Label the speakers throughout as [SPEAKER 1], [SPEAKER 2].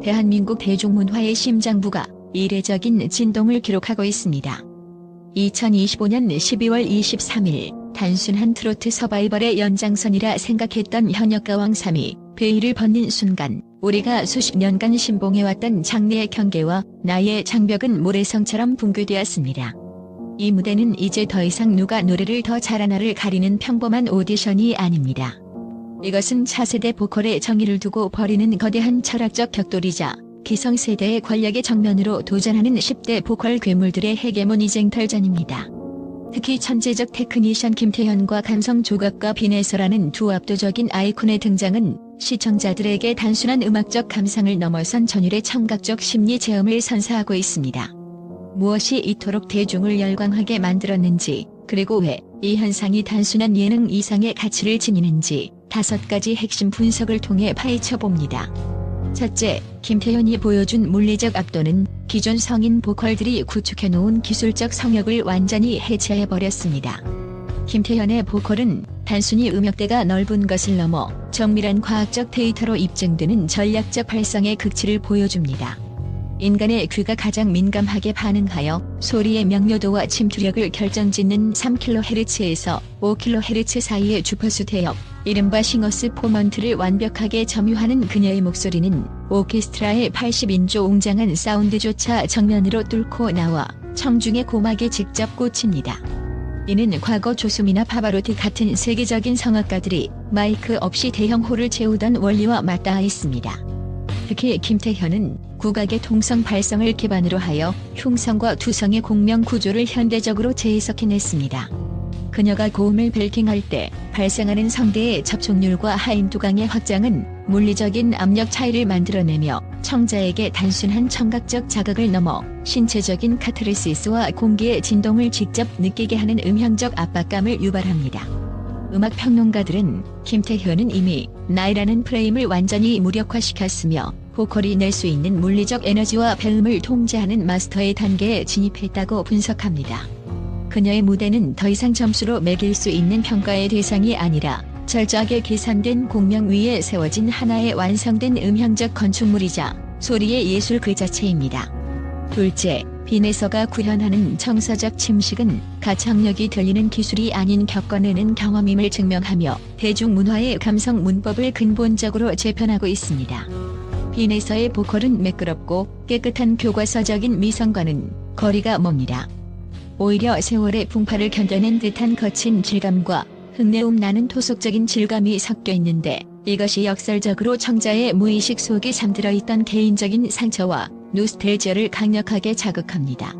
[SPEAKER 1] 대한민국 대중문화의 심장부가 이례적인 진동을 기록하고 있습니다. 2025년 12월 23일 단순한 트로트 서바이벌의 연장선이라 생각했던 현역가왕 3위 베일을 벗는 순간 우리가 수십 년간 신봉해왔던 장래의 경계와 나의 장벽은 모래성처럼 붕괴되었습니다. 이 무대는 이제 더 이상 누가 노래를 더 잘하나를 가리는 평범한 오디션이 아닙니다. 이것은 차세대 보컬의 정의를 두고 벌이는 거대한 철학적 격돌이자 기성세대의 권력의 정면으로 도전하는 10대 보컬 괴물들의 헤게모니 쟁탈전입니다. 특히 천재적 테크니션 김태현과 감성 조각가 빈에서라는 두 압도적인 아이콘의 등장은 시청자들에게 단순한 음악적 감상을 넘어선 전율의 청각적 심리 체험을 선사하고 있습니다. 무엇이 이토록 대중을 열광하게 만들었는지, 그리고 왜 이 현상이 단순한 예능 이상의 가치를 지니는지 5가지 핵심 분석을 통해 파헤쳐봅니다. 첫째, 김태현이 보여준 물리적 압도는 기존 성인 보컬들이 구축해놓은 기술적 성역을 완전히 해체해버렸습니다. 김태현의 보컬은 단순히 음역대가 넓은 것을 넘어 정밀한 과학적 데이터로 입증되는 전략적 발성의 극치를 보여줍니다. 인간의 귀가 가장 민감하게 반응하여 소리의 명료도와 침투력을 결정짓는 3kHz에서 5kHz 사이의 주파수 대역, 이른바 싱어스 포먼트를 완벽하게 점유하는 그녀의 목소리는 오케스트라의 80인조 웅장한 사운드조차 정면으로 뚫고 나와 청중의 고막에 직접 꽂힙니다. 이는 과거 조수미나 파바로티 같은 세계적인 성악가들이 마이크 없이 대형 홀을 채우던 원리와 맞닿아 있습니다. 특히 김태현은 국악의 통성 발성을 기반으로 하여 흉성과 투성의 공명 구조를 현대적으로 재해석해냈습니다. 그녀가 고음을 벨팅할 때 발생하는 성대의 접촉률과 하인두강의 확장은 물리적인 압력 차이를 만들어내며 청자에게 단순한 청각적 자극을 넘어 신체적인 카타르시스와 공기의 진동을 직접 느끼게 하는 음향적 압박감을 유발합니다. 음악 평론가들은 김태현은 이미 나이라는 프레임을 완전히 무력화시켰으며 보컬이 낼 수 있는 물리적 에너지와 배음을 통제하는 마스터의 단계에 진입했다고 분석합니다. 그녀의 무대는 더 이상 점수로 매길 수 있는 평가의 대상이 아니라 철저하게 계산된 공명 위에 세워진 하나의 완성된 음향적 건축물이자 소리의 예술 그 자체입니다. 둘째, 빈에서가 구현하는 청사적 침식은 가창력이 들리는 기술이 아닌 겪어내는 경험임을 증명하며 대중문화의 감성 문법을 근본적으로 재편하고 있습니다. 빈에서의 보컬은 매끄럽고 깨끗한 교과서적인 미성과는 거리가 멉니다. 오히려 세월의 풍파를 견뎌낸 듯한 거친 질감과 흙내음 나는 토속적인 질감이 섞여 있는데 이것이 역설적으로 청자의 무의식 속에 잠들어 있던 개인적인 상처와 노스텔지아를 강력하게 자극합니다.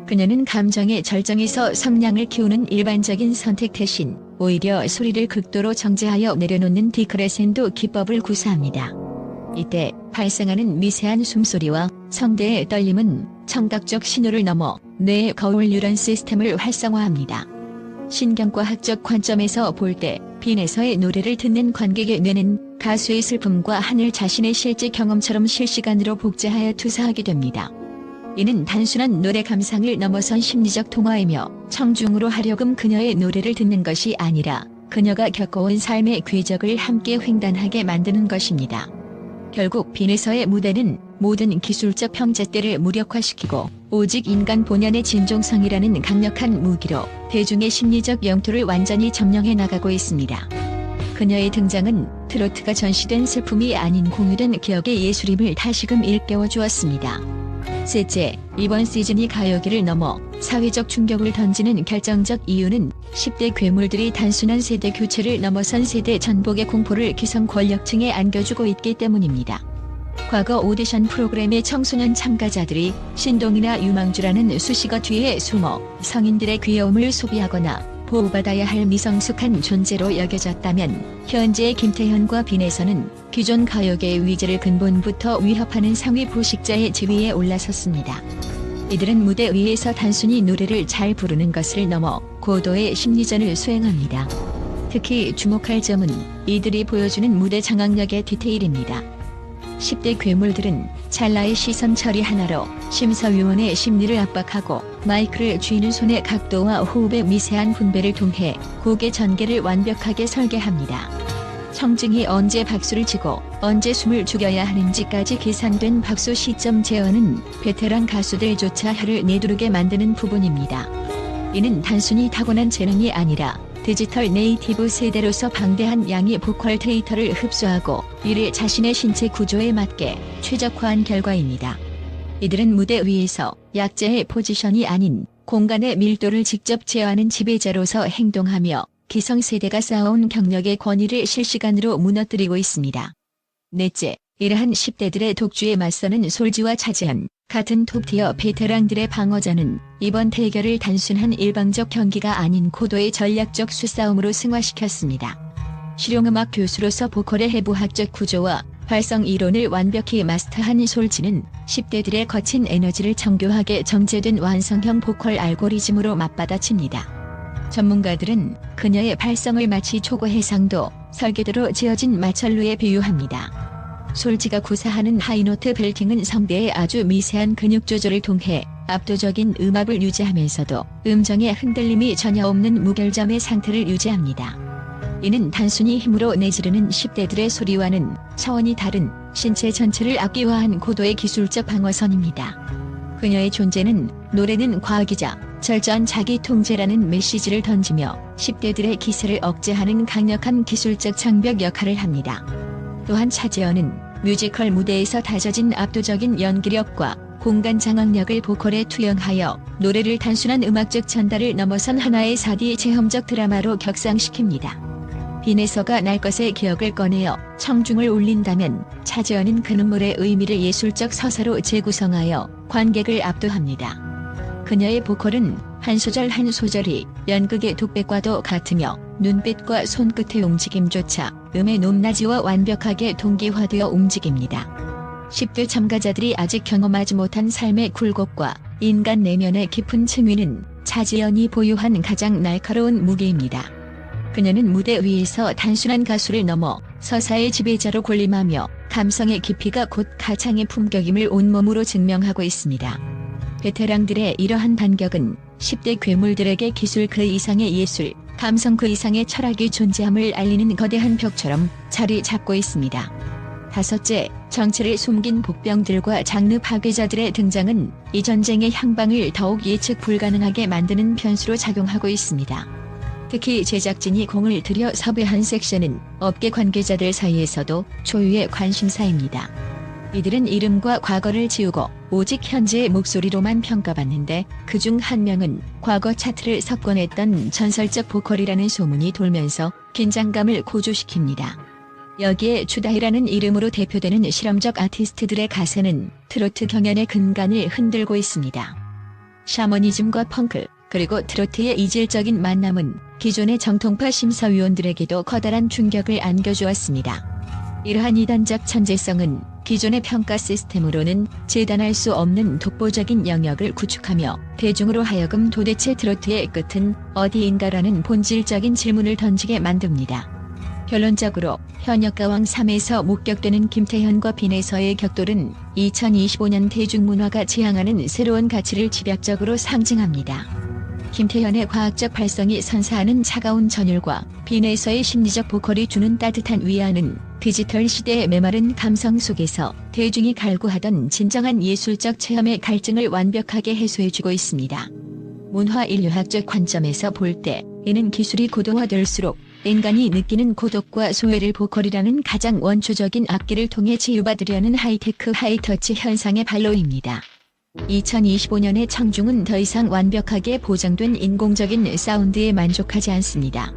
[SPEAKER 1] 그녀는 감정의 절정에서 성량을 키우는 일반적인 선택 대신 오히려 소리를 극도로 정제하여 내려놓는 디크레센도 기법을 구사합니다. 이때 발생하는 미세한 숨소리와 성대의 떨림은 청각적 신호를 넘어 뇌의 거울 뉴런 시스템을 활성화합니다. 신경과학적 관점에서 볼 때 빈에서의 노래를 듣는 관객의 뇌는 가수의 슬픔과 하늘 자신의 실제 경험처럼 실시간으로 복제하여 투사하게 됩니다. 이는 단순한 노래 감상을 넘어선 심리적 통화이며 청중으로 하려금 그녀의 노래를 듣는 것이 아니라 그녀가 겪어온 삶의 궤적을 함께 횡단하게 만드는 것입니다. 결국 빈에서의 무대는 모든 기술적 형제들을 무력화시키고 오직 인간 본연의 진정성이라는 강력한 무기로 대중의 심리적 영토를 완전히 점령해 나가고 있습니다. 그녀의 등장은 트로트가 전시된 슬픔이 아닌 공유된 기억의 예술임을 다시금 일깨워 주었습니다. 셋째, 이번 시즌이 가요계를 넘어 사회적 충격을 던지는 결정적 이유는 10대 괴물들이 단순한 세대 교체를 넘어선 세대 전복의 공포를 기성 권력층에 안겨주고 있기 때문입니다. 과거 오디션 프로그램의 청소년 참가자들이 신동이나 유망주라는 수식어 뒤에 숨어 성인들의 귀여움을 소비하거나 보호받아야 할 미성숙한 존재로 여겨졌다면 현재의 김태현과 빈에서는 기존 가요계의 위계를 근본부터 위협하는 상위 포식자의 지위에 올라섰습니다. 이들은 무대 위에서 단순히 노래를 잘 부르는 것을 넘어 고도의 심리전을 수행합니다. 특히 주목할 점은 이들이 보여주는 무대 장악력의 디테일입니다. 10대 괴물들은 찰나의 시선 처리 하나로 심사위원의 심리를 압박하고 마이크를 쥐는 손의 각도와 호흡의 미세한 분배를 통해 곡의 전개를 완벽하게 설계합니다. 청중이 언제 박수를 치고 언제 숨을 죽여야 하는지까지 계산된 박수 시점 제어는 베테랑 가수들조차 혀를 내두르게 만드는 부분입니다. 이는 단순히 타고난 재능이 아니라 디지털 네이티브 세대로서 방대한 양의 보컬 데이터를 흡수하고 이를 자신의 신체 구조에 맞게 최적화한 결과입니다. 이들은 무대 위에서 약자의 포지션이 아닌 공간의 밀도를 직접 제어하는 지배자로서 행동하며 기성세대가 쌓아온 경력의 권위를 실시간으로 무너뜨리고 있습니다. 넷째, 이러한 10대들의 독주에 맞서는 솔지와 차지현, 같은 톱티어 베테랑들의 방어자는 이번 대결을 단순한 일방적 경기가 아닌 고도의 전략적 수싸움으로 승화시켰습니다. 실용음악 교수로서 보컬의 해부학적 구조와 발성 이론을 완벽히 마스터한 솔지는 10대들의 거친 에너지를 정교하게 정제된 완성형 보컬 알고리즘으로 맞받아칩니다. 전문가들은 그녀의 발성을 마치 초고해상도 설계도로 지어진 마철루에 비유합니다. 솔지가 구사하는 하이노트 벨팅은 성대의 아주 미세한 근육 조절을 통해 압도적인 음압을 유지하면서도 음정의 흔들림이 전혀 없는 무결점의 상태를 유지합니다. 이는 단순히 힘으로 내지르는 10대들의 소리와는 차원이 다른 신체 전체를 악기화한 고도의 기술적 방어선입니다. 그녀의 존재는 노래는 과학이자 철저한 자기 통제라는 메시지를 던지며 10대들의 기세를 억제하는 강력한 기술적 장벽 역할을 합니다. 또한 차지현은 뮤지컬 무대에서 다져진 압도적인 연기력과 공간 장악력을 보컬에 투영하여 노래를 단순한 음악적 전달을 넘어선 하나의 4D 체험적 드라마로 격상시킵니다. 빈에서가 날 것의 기억을 꺼내어 청중을 울린다면 차지현은 그 눈물의 의미를 예술적 서사로 재구성하여 관객을 압도합니다. 그녀의 보컬은 한 소절 한 소절이 연극의 독백과도 같으며 눈빛과 손끝의 움직임조차 음의 높낮이와 완벽하게 동기화되어 움직입니다. 10대 참가자들이 아직 경험하지 못한 삶의 굴곡과 인간 내면의 깊은 층위는 차지현이 보유한 가장 날카로운 무기입니다. 그녀는 무대 위에서 단순한 가수를 넘어 서사의 지배자로 군림하며 감성의 깊이가 곧 가창의 품격임을 온몸으로 증명하고 있습니다. 베테랑들의 이러한 반격은 10대 괴물들에게 기술 그 이상의 예술, 감성 그 이상의 철학이 존재함을 알리는 거대한 벽처럼 자리 잡고 있습니다. 다섯째, 정체를 숨긴 복병들과 장르 파괴자들의 등장은 이 전쟁의 향방을 더욱 예측 불가능하게 만드는 변수로 작용하고 있습니다. 특히 제작진이 공을 들여 섭외한 섹션은 업계 관계자들 사이에서도 초유의 관심사입니다. 이들은 이름과 과거를 지우고 오직 현재의 목소리로만 평가받는데 그중 한 명은 과거 차트를 석권했던 전설적 보컬이라는 소문이 돌면서 긴장감을 고조시킵니다. 여기에 추다이라는 이름으로 대표되는 실험적 아티스트들의 가세는 트로트 경연의 근간을 흔들고 있습니다. 샤머니즘과 펑크, 그리고 트로트의 이질적인 만남은 기존의 정통파 심사위원들에게도 커다란 충격을 안겨주었습니다. 이러한 이단적 천재성은 기존의 평가 시스템으로는 재단할 수 없는 독보적인 영역을 구축하며 대중으로 하여금 도대체 트로트의 끝은 어디인가라는 본질적인 질문을 던지게 만듭니다. 결론적으로 현역가왕 3에서 목격되는 김태현과 빈에서의 격돌은 2025년 대중문화가 지향하는 새로운 가치를 집약적으로 상징합니다. 김태현의 과학적 발성이 선사하는 차가운 전율과 빈에서의 심리적 보컬이 주는 따뜻한 위안은 디지털 시대의 메마른 감성 속에서 대중이 갈구하던 진정한 예술적 체험의 갈증을 완벽하게 해소해주고 있습니다. 문화인류학적 관점에서 볼 때 이는 기술이 고도화될수록 인간이 느끼는 고독과 소외를 보컬이라는 가장 원초적인 악기를 통해 치유받으려는 하이테크 하이터치 현상의 발로입니다. 2025년의 청중은 더 이상 완벽하게 보장된 인공적인 사운드에 만족하지 않습니다.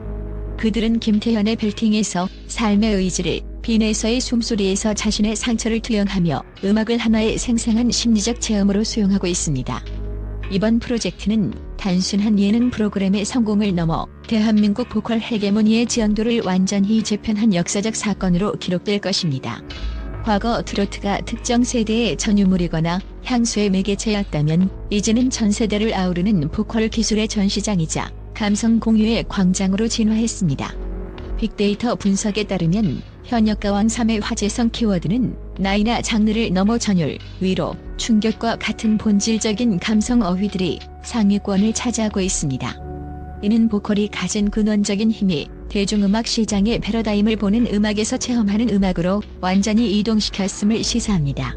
[SPEAKER 1] 그들은 김태현의 벨팅에서 삶의 의지를, 빈에서의 숨소리에서 자신의 상처를 투영하며 음악을 하나의 생생한 심리적 체험으로 수용하고 있습니다. 이번 프로젝트는 단순한 예능 프로그램의 성공을 넘어 대한민국 보컬 헤게모니의 지연도를 완전히 재편한 역사적 사건으로 기록될 것입니다. 과거 트로트가 특정 세대의 전유물이거나 향수의 매개체였다면 이제는 전 세대를 아우르는 보컬 기술의 전시장이자 감성 공유의 광장으로 진화했습니다. 빅데이터 분석에 따르면 현역가왕 3의 화제성 키워드는 나이나 장르를 넘어 전율, 위로, 충격과 같은 본질적인 감성 어휘들이 상위권을 차지하고 있습니다. 이는 보컬이 가진 근원적인 힘이 대중음악 시장의 패러다임을 보는 음악에서 체험하는 음악으로 완전히 이동시켰음을 시사합니다.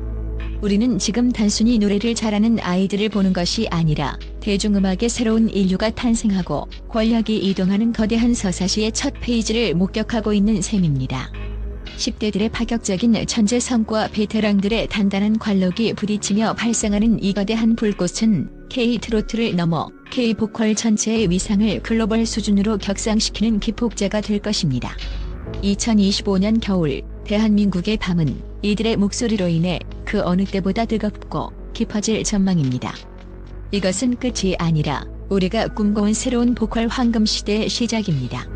[SPEAKER 1] 우리는 지금 단순히 노래를 잘하는 아이들을 보는 것이 아니라 대중음악의 새로운 인류가 탄생하고 권력이 이동하는 거대한 서사시의 첫 페이지를 목격하고 있는 셈입니다. 10대들의 파격적인 천재 성과 베테랑들의 단단한 관록이 부딪히며 발생하는 이 거대한 불꽃은 K-트로트를 넘어 K-보컬 전체의 위상을 글로벌 수준으로 격상시키는 기폭제가 될 것입니다. 2025년 겨울 대한민국의 밤은 이들의 목소리로 인해 그 어느 때보다 뜨겁고 깊어질 전망입니다. 이것은 끝이 아니라 우리가 꿈꿔온 새로운 보컬 황금 시대의 시작입니다.